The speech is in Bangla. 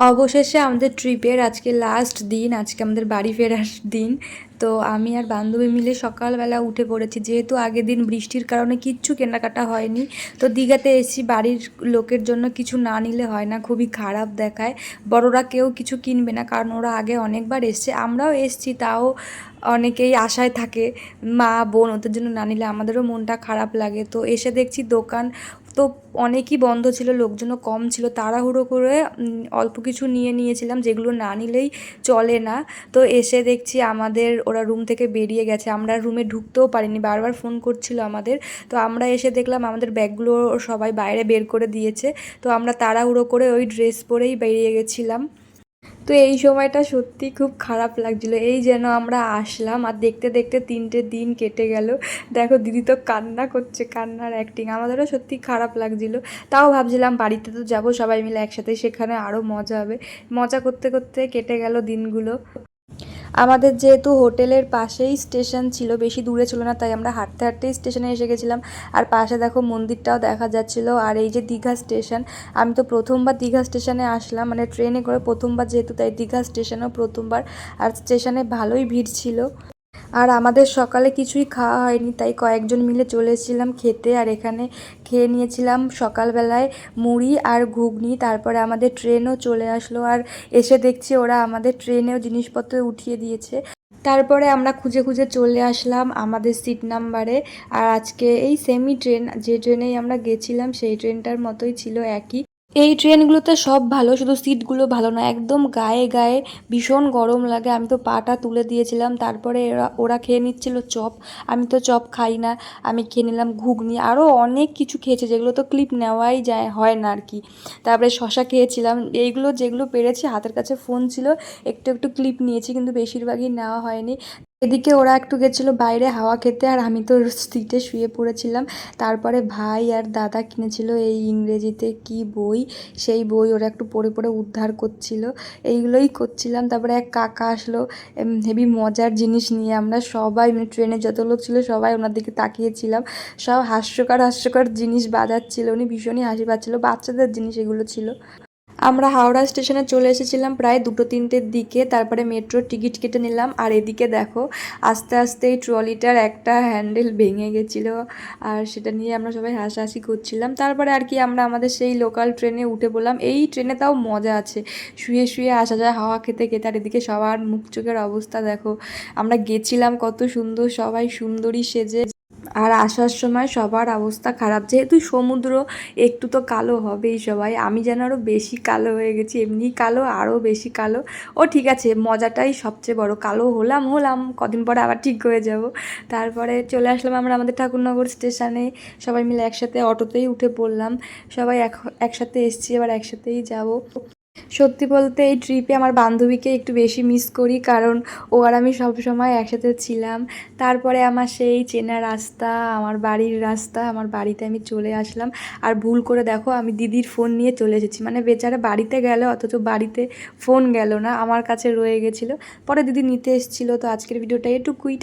অবশেষে আমাদের ট্রিপের আজকে লাস্ট দিন, আজকে আমাদের বাড়ি ফেরার দিন। তো আমি আর বান্ধবী মিলে সকালবেলা উঠে পড়েছি, যেহেতু আগের দিন বৃষ্টির কারণে কিচ্ছু কেনাকাটা হয়নি। তো দীঘাতে এসেছি, বাড়ির লোকের জন্য কিছু না নিলে হয় না, খুবই খারাপ দেখায়। বড়রা কেউ কিছু কিনবে না, কারণ ওরা আগে অনেকবার এসছে, আমরাও এসছি, তাও অনেকেই আশায় থাকে মা বোন ওদের জন্য না নিলে আমাদেরও মনটা খারাপ লাগে। তো এসে দেখছি দোকান তো অনেকই বন্ধ ছিল, লোকজনও কম ছিল, তাড়াহুড়ো করে অল্প কিছু নিয়ে নিয়েছিলাম, যেগুলো না নিলেই চলে না। তো এসে দেখছি আমাদের ওরা রুম থেকে বেরিয়ে গেছে, আমরা রুমে ঢুকতেও পারিনি, বারবার ফোন করছিল আমাদের। তো আমরা এসে দেখলাম আমাদের ব্যাগগুলো সবাই বাইরে বের করে দিয়েছে। তো আমরা তাড়াহুড়ো করে ওই ড্রেস পরেই বেরিয়ে গেছিলাম। তো এই সময়টা সত্যি খুব খারাপ লাগছিলো, এই যেন আমরা আসলাম আর দেখতে দেখতে 3টে দিন কেটে গেল। দেখো দিদি তো কান্না করছে, কান্নার অ্যাক্টিং, আমাদেরও সত্যি খারাপ লাগছিলো। তাও ভাবছিলাম বাড়িতে তো যাবো সবাই মিলে একসাথে, সেখানে আরও মজা হবে। মজা করতে করতে কেটে গেল দিনগুলো। আমাদের যেহেতু হোটেলের পাশেই স্টেশন ছিল, বেশি দূরে ছিল না, তাই আমরা হাঁটতে হাঁটতেই স্টেশনে এসে গেছিলাম। আর পাশে দেখো মন্দিরটাও দেখা যাচ্ছিলো। আর এই যে দীঘা স্টেশন, আমি তো প্রথমবার দীঘা স্টেশনে আসলাম, মানে ট্রেনে করে প্রথমবার যেহেতু, তাই দীঘা স্টেশনেও প্রথমবার। আর স্টেশনে ভালোই ভিড় ছিল। আর আমাদের সকালে কিছুই খাওয়া হয়নি, তাই কয়েকজন মিলে চলে এসেছিলাম খেতে। আর এখানে খেয়ে নিয়েছিলাম সকালবেলায় মুড়ি আর ঘুগনি। তারপরে আমাদের ট্রেনও চলে আসলো, আর এসে দেখছি ওরা আমাদের ট্রেনেও জিনিসপত্র উঠিয়ে দিয়েছে। তারপরে আমরা খুঁজে খুঁজে চলে আসলাম আমাদের সিট নাম্বারে। আর আজকে এই সেমি ট্রেন, যে ট্রেনেই আমরা গেছিলাম সেই ট্রেনটার মতোই ছিল, একই। এই ট্রেনগুলোতে সব ভালো, শুধু সিটগুলো ভালো না, একদম গায়ে গায়ে ভীষণ গরম লাগে। আমি তো পাটা তুলে দিয়েছিলাম। তারপরে ওরা খেয়ে নিচ্ছিল চপ, আমি তো চপ খাই না, আমি খেয়ে নিলাম ঘুগনি, আরও অনেক কিছু খেয়েছে যেগুলো তো ক্লিপ নেওয়াই যায় হয় না আর কি। তারপরে শশা খেয়েছিলাম, এইগুলো যেগুলো পেরেছি, হাতের কাছে ফোন ছিল, একটু একটু ক্লিপ নিয়েছি, কিন্তু বেশিরভাগই নেওয়া হয়নি। এদিকে ওরা একটু গেছিলো বাইরে হাওয়া খেতে, আর আমি তো সিটে শুয়ে পড়েছিলাম। তারপরে ভাই আর দাদা কিনেছিল এই ইংরেজিতে কি বই, সেই বই ওরা একটু পড়ে পড়ে উদ্ধার করছিল, এইগুলোই করছিলাম। তারপরে এক কাকা আসলো, হেভি মজার জিনিস নিয়ে। আমরা সবাই মানে ট্রেনে যত লোক ছিল সবাই ওনার দিকে তাকিয়েছিলাম, সব হাস্যকর হাস্যকর জিনিস বাজাচ্ছিল, উনি ভীষণই হাসি পাচ্ছিল, বাচ্চাদের জিনিস এগুলো ছিল। আমরা হাওড়া স্টেশনে চলে এসেছিলাম প্রায় 2-3টের দিকে। তারপরে মেট্রোর টিকিট কেটে নিলাম। আর এদিকে দেখো আস্তে আস্তে এই ট্রলিটার একটা হ্যান্ডেল ভেঙে গেছিলো, আর সেটা নিয়ে আমরা সবাই হাসাহাসি করছিলাম। তারপরে আর কি আমরা আমাদের সেই লোকাল ট্রেনে উঠে পড়লাম। এই ট্রেনে তাও মজা আছে, শুয়ে শুয়ে আসা যায় হাওয়া খেতে খেতে। আর এদিকে সবার মুখ চোখের অবস্থা দেখো, আমরা গেছিলাম কত সুন্দর, সবাই সুন্দরী সেজে। আর আসার সময় সবার অবস্থা খারাপ, যেহেতু সমুদ্র একটু তো কালো হবেই সবাই। আমি যেন আরও বেশি কালো হয়ে গেছি, এমনি কালো আরও বেশি কালো। ও ঠিক আছে, মজাটাই সবচেয়ে বড়, কালো হলাম হলাম, কদিন পরে আবার ঠিক হয়ে যাব। তারপরে চলে আসলাম আমরা আমাদের ঠাকুরনগর স্টেশনে, সবাই মিলে একসাথে অটোতেই উঠে পড়লাম। সবাই একসাথে এসছি, এবার একসাথেই যাব। সত্যি বলতে এই ট্রিপে আমার বান্ধবীকে একটু বেশি মিস করি, কারণ ও আর আমি সব সময় একসাথে ছিলাম। তারপরে আমার সেই চেনা রাস্তা, আমার বাড়ির রাস্তা, আমার বাড়িতে আমি চলে আসলাম। আর ভুল করে দেখো আমি দিদির ফোন নিয়ে চলে এসেছি, মানে বেচারা বাড়িতে গেল অথচ বাড়িতে ফোন গেল না, আমার কাছে রয়ে গেছিলো। পরে দিদি নিতে এসেছিলো। তো আজকের ভিডিওটা এটুকুই।